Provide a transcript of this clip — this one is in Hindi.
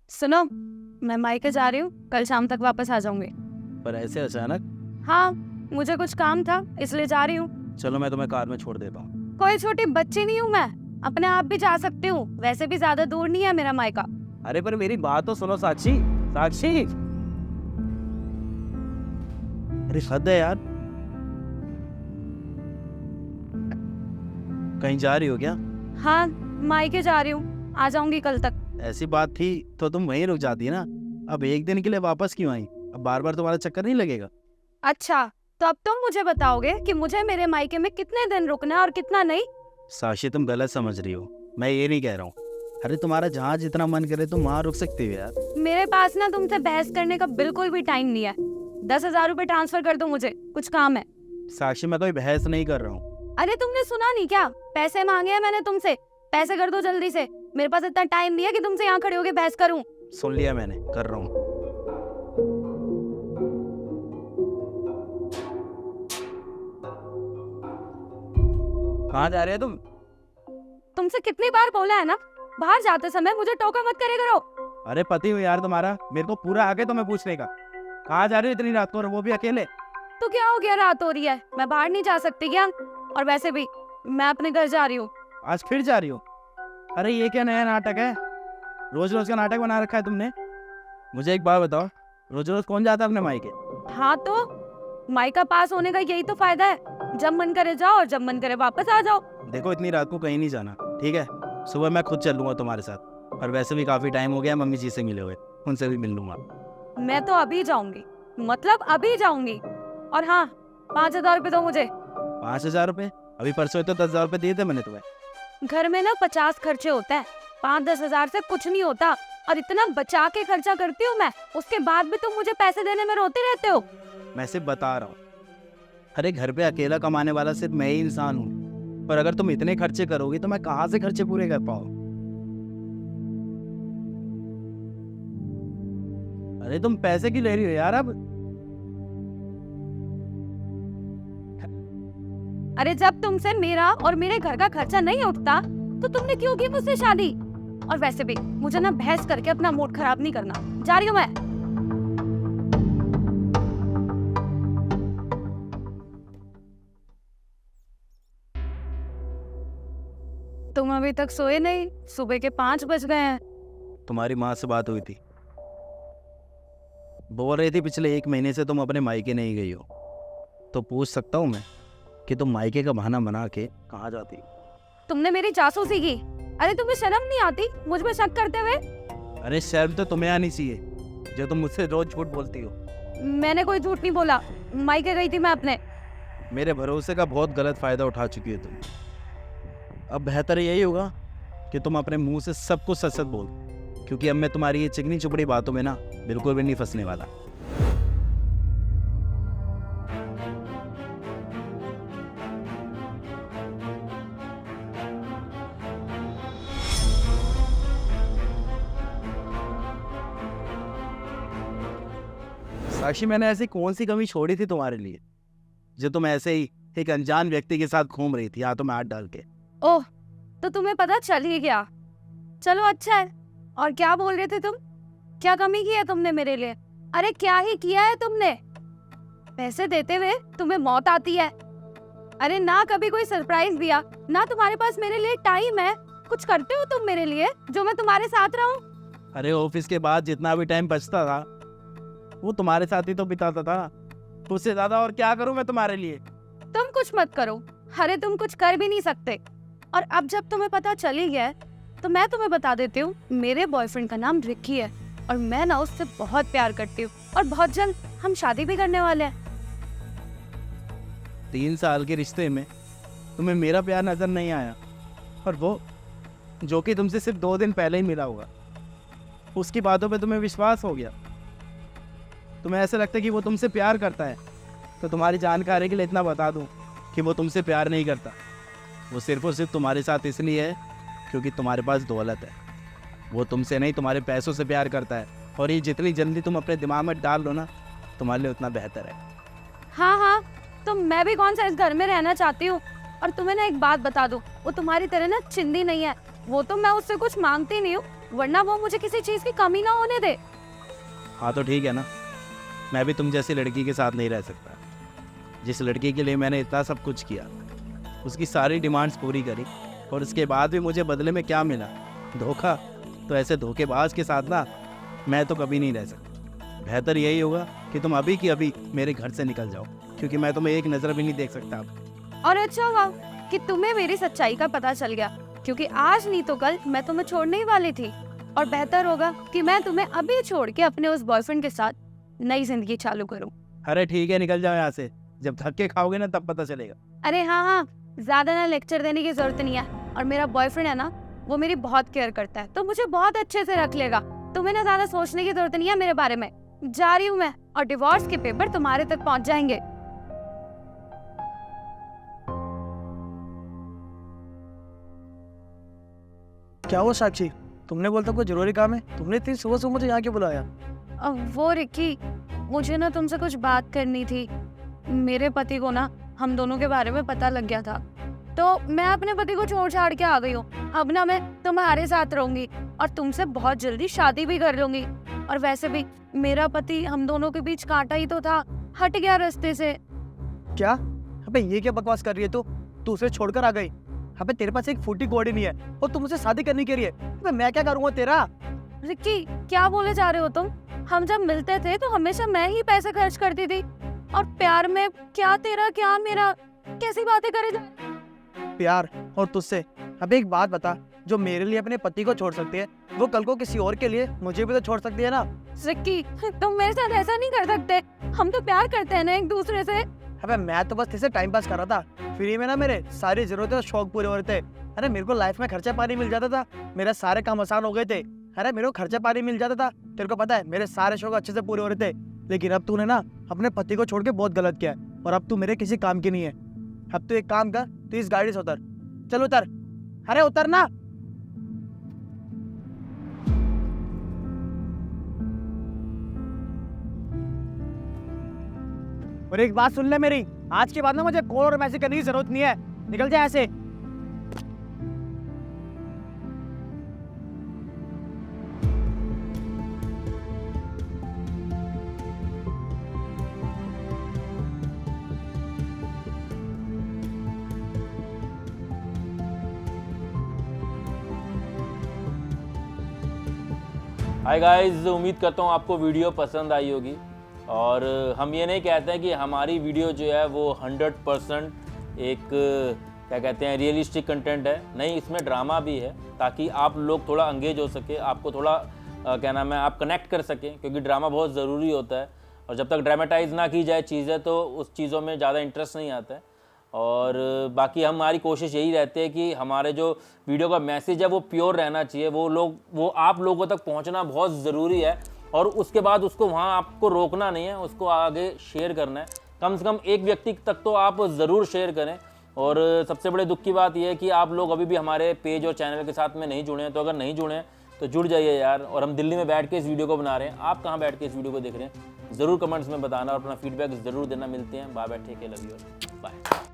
सुनो, मैं मायके जा रही हूँ, कल शाम तक वापस आ जाऊंगी। पर ऐसे अचानक? हाँ, मुझे कुछ काम था इसलिए जा रही हूँ। चलो मैं तुम्हें कार में छोड़ देता हूँ। कोई छोटी बच्ची नहीं हूँ मैं, अपने आप भी जा सकती हूँ। वैसे भी ज्यादा दूर नहीं है मेरा मायका। अरे पर मेरी बात तो सुनो साक्षी। साक्षी, अरे हद है यार। कहीं जा रही हो क्या? हाँ, मायके जा रही हूँ, आ जाऊंगी कल तक। ऐसी बात थी तो तुम वहीं रुक जाती ना। अब एक दिन के लिए वापस क्यों आई? अब बार बार तुम्हारा चक्कर नहीं लगेगा? अच्छा, तो अब तुम मुझे बताओगे कि मुझे मेरे मायके में कितने दिन रुकना है और कितना नहीं? साक्षी, तुम गलत समझ रही हो, मैं ये नहीं कह रहा हूँ। अरे तुम्हारा जहाँ जितना मन करे तुम वहाँ रुक सकती हो यार। मेरे पास ना तुमसे बहस करने का बिल्कुल भी टाइम नहीं है। 10,000 रुपए ट्रांसफर कर दो, मुझे कुछ काम है। साक्षी, मैं कोई बहस नहीं कर रहा हूँ। अरे तुमने सुना नहीं क्या? पैसे मांगे हैं मैंने तुमसे, पैसे कर दो जल्दी से। मेरे पास इतना टाइम नहीं है कि तुमसे यहाँ खड़े होके बहस करूं। सुन लिया मैंने, कर रहा हूँ। कहाँ जा रहे हो तुम? तुमसे कितनी बार बोला है ना, बाहर जाते समय मुझे टोका मत करे करो। अरे पति हूँ यार तुम्हारा, मेरे को पूरा आगे तुम्हें पूछने का। कहाँ जा रहे हो इतनी रात को और वो भी अकेले? तो क्या हो गया, रात हो रही है, मैं बाहर नहीं जा सकती क्या? और वैसे भी मैं अपने घर जा रही हूँ। आज फिर जा रही हो? अरे ये क्या नया नाटक है? रोज रोज का नाटक बना रखा है तुमने। मुझे एक बात बताओ, रोज रोज कौन जाता है अपने मायके? हाँ तो मायका पास होने का यही तो फायदा है, जब मन करे जाओ और जब मन करे वापस आ जाओ। देखो, इतनी रात को कहीं नहीं जाना, ठीक है? सुबह मैं खुद चलूंगा तुम्हारे साथ। और वैसे भी काफी टाइम हो गया मम्मी जी से मिले हुए, उनसे भी मिल लूंगा। मैं तो अभी जाऊंगी, मतलब अभी जाऊंगी। और हाँ, 5,000 रुपए दो मुझे। 5,000 रुपये? अभी परसों तो 10,000 रुपये दिए थे मैंने तुम्हें। घर में ना 50 खर्चे होते हैं, 5-10 हजार से कुछ नहीं होता। और इतना बचा के खर्चा करती हूँ मैं, उसके बाद भी तुम मुझे पैसे देने में रोते रहते हो। मैं सिर्फ बता रहा हूँ। अरे घर पे अकेला कमाने वाला सिर्फ मैं ही इंसान हूँ, पर अगर तुम इतने खर्चे करोगी तो मैं कहाँ से खर्चे पूरे कर पाऊँ? अरे तुम पैसे क्यों ले रही हो यार अब? अरे जब तुमसे मेरा और मेरे घर का खर्चा नहीं उठता तो तुमने क्यों की मुझसे शादी? और वैसे भी मुझे ना बहस करके अपना मूड खराब नहीं करना। जा रही हूँ मैं। तुम अभी तक सोए नहीं, सुबह के 5 बज गए हैं। तुम्हारी माँ से बात हुई थी, बोल रही थी पिछले 1 महीने से तुम अपने मायके नहीं गई हो। तो पूछ सकता हूँ मैं कि तुम मायके का बहाना बना के कहाँ जाती? तुमने मेरी जासूसी की। अरे तुम्हें शर्म नहीं आती मुझ पे शक करते हुए? अरे शर्म तो तुम्हें आनी चाहिए, जो तुम मुझसे रोज झूठ बोलती हो। मैंने कोई झूठ नहीं बोला, मायके गई थी मैं अपने। मेरे भरोसे का बहुत गलत फायदा उठा चुकी हो तुम। अब बेहतर यही होगा कि तुम अपने मुंह से सब कुछ सच सच बोल, क्योंकि अब मैं तुम्हारी ये चिकनी चुपड़ी बातों में ना बिल्कुल भी नहीं फंसने वाला। साक्षी, मैंने ऐसी कौन सी कमी छोड़ी थी तुम्हारे लिए, जो तुम ऐसे ही एक अनजान व्यक्ति के साथ घूम रही थी हाथों में हाथ डाल के? ओह, तो तुम्हें पता चल ही गया। चलो अच्छा है। और क्या बोल रहे थे तुम? क्या कमी की है तुमने मेरे लिए? अरे क्या ही किया है तुमने? पैसे देते हुए तुम्हें मौत आती है। अरे ना कभी कोई सरप्राइज दिया, ना तुम्हारे पास मेरे लिए टाइम है। कुछ करते हो तुम मेरे लिए जो मैं तुम्हारे साथ रहूं? अरे ऑफिस के बाद जितना भी टाइम बचता था वो तुम्हारे साथ ही तो बिताता था। उससे ज्यादा और क्या करूं मैं तुम्हारे लिए? तुम कुछ मत करो। अरे तुम कुछ कर भी नहीं सकते। और अब जब तुम्हें पता चल ही गया है, तो मैं तुम्हें बता देती हूँ, मेरे बॉयफ्रेंड का नाम रिक्की है और मैं ना उससे बहुत प्यार करती हूँ और बहुत जल्द हम शादी भी करने वाले हैं। 3 साल के रिश्ते में तुम्हें मेरा प्यार नजर नहीं आया, और वो जो कि तुमसे सिर्फ 2 दिन पहले ही मिला होगा, उसकी बातों पे तुम्हें विश्वास हो गया। तुम्हें ऐसा लगता है कि वो तुमसे प्यार करता है, तो तुम्हारी जानकारी के लिए इतना बता दूं कि वो तुमसे प्यार नहीं करता। वो सिर्फ और सिर्फ तुम्हारे साथ इसलिए है क्योंकि तुम्हारे पास दौलत है। वो तुमसे नहीं, तुम्हारे पैसों से प्यार करता है, और ये जितनी जल्दी तुम अपने दिमाग में डाल लो ना, तुम्हारे लिए उतना बेहतर है। हाँ हाँ, तो मैं भी कौन सा इस घर में रहना चाहती हूँ। और तुम्हें ना एक बात बता दूं, वो तुम्हारी तरह ना चिंदी नहीं है। वो तो मैं उससे कुछ मांगती नहीं हूँ, वरना वो मुझे किसी चीज की कमी ना होने दे। हाँ तो ठीक है ना, मैं भी तुम जैसी लड़की के साथ नहीं रह सकता। जिस लड़की के लिए मैंने इतना सब कुछ किया, उसकी सारी डिमांड्स पूरी करी, और उसके बाद भी मुझे बदले में क्या मिला? धोखा। तो ऐसे धोखेबाज के साथ ना मैं तो कभी नहीं रह सकता। बेहतर यही होगा कि तुम अभी की अभी मेरे घर से निकल जाओ, क्योंकि मैं तुम्हें एक नज़र भी नहीं देख सकता अब। और अच्छा हुआ कि तुम्हें मेरी सच्चाई का पता चल गया, क्योंकि आज नहीं तो कल मैं तुम्हें छोड़ने ही वाली थी। और बेहतर होगा कि मैं तुम्हें अभी छोड़ के अपने उस बॉयफ्रेंड के साथ नई जिंदगी चालू करूं। अरे ठीक है, निकल जाओ यहाँ से। जब धक्के खाओगे ना तब पता चलेगा। अरे हाँ, ज्यादा ना लेक्चर देने की जरूरत नहीं है। और मेरा बॉयफ्रेंड है ना, वो मेरी बहुत केयर करता है, तो मुझे बहुत अच्छे से रख लेगा। तुम्हें ना ज्यादा सोचने की जरूरत नहीं है मेरे बारे में। जा रही हूँ मैं, और डिवोर्स के पेपर तुम्हारे तक पहुँच जाएंगे। क्या हुआ साक्षी? तुमने बोलता कोई जरूरी काम है, तुमने इतनी सुबह सुबह मुझे यहाँ क्यों बुलाया? अब वो रिक्की, मुझे ना तुमसे कुछ बात करनी थी। मेरे पति को ना हम दोनों के बारे में पता लग गया था, तो मैं अपने पति को छोड़ छाड़ के आ गई हूँ। अब ना मैं तुम्हारे साथ रहूंगी और तुमसे बहुत जल्दी शादी भी कर लूंगी। और वैसे भी मेरा पति हम दोनों के बीच कांटा ही तो था, हट गया रास्ते से। क्या? अबे ये क्या बकवास कर रही है तू? तू उसे छोड़कर आ गई? अबे तेरे पास एक फूटी कौड़ी नहीं है और तुम मुझसे शादी करने के लिए? अबे मैं क्या करूँगा तेरा? रिक्की, क्या बोले जा रहे हो तुम? हम जब मिलते थे तो हमेशा मैं ही पैसे खर्च करती थी, और प्यार में क्या तेरा क्या मेरा, कैसी बातें करे जा। प्यार और तुझसे? अबे एक बात बता, जो मेरे लिए अपने पति को छोड़ सकती है, वो कल को किसी और के लिए मुझे भी तो छोड़ सकती है ना? रिक्की, तुम मेरे साथ ऐसा नहीं कर सकते। हम तो प्यार करते हैं ना एक दूसरे से। अबे मैं तो बस तेरे से टाइम पास कर रहा था। फ्री में ना मेरे सारी जरूरतें और शौक पूरे हो रहे थे। अरे मेरे को लाइफ में खर्चा पानी मिल जाता था, मेरे सारे काम आसान हो गए थे। अरे मेरे को खर्चा पानी मिल जाता था, तेरे को पता है मेरे सारे शौक अच्छे से पूरे हो रहे थे। लेकिन अब तूने ना अपने पति को छोड़ के बहुत गलत किया है, और अब तू मेरे किसी काम की नहीं है। अब तू एक काम कर, तू इस गाड़ी से उतर। चल उतर, अरे उतर ना। और एक बात सुन ले मेरी, आज के बाद ना मुझे कॉल और मैसेज करने की जरूरत नहीं है। निकल जा ऐसे। हाय गाइस, उम्मीद करता हूँ आपको वीडियो पसंद आई होगी। और हम ये नहीं कहते हैं कि हमारी वीडियो जो है वो 100% एक क्या कहते हैं रियलिस्टिक कंटेंट है। नहीं, इसमें ड्रामा भी है, ताकि आप लोग थोड़ा एंगेज हो सके, आपको थोड़ा क्या नाम है, आप कनेक्ट कर सकें, क्योंकि ड्रामा बहुत ज़रूरी होता है। और जब तक ड्रामेटाइज ना की जाए चीज़ें, तो उस चीज़ों में ज़्यादा इंटरेस्ट नहीं आता है। और बाकी हमारी कोशिश यही रहती है कि हमारे जो वीडियो का मैसेज है वो प्योर रहना चाहिए। वो आप लोगों तक पहुंचना बहुत ज़रूरी है, और उसके बाद उसको वहां आपको रोकना नहीं है, उसको आगे शेयर करना है। कम से कम एक व्यक्ति तक तो आप ज़रूर शेयर करें। और सबसे बड़े दुख की बात यह है कि आप लोग अभी भी हमारे पेज और चैनल के साथ में नहीं जुड़े हैं। तो अगर नहीं जुड़े हैं तो जुड़ जाइए यार। और हम दिल्ली में बैठ के इस वीडियो को बना रहे हैं, आप कहाँ बैठ के इस वीडियो को देख रहे हैं, ज़रूर कमेंट्स में बताना और अपना फीडबैक ज़रूर देना। मिलते हैं, bye bye, take care, love you, bye.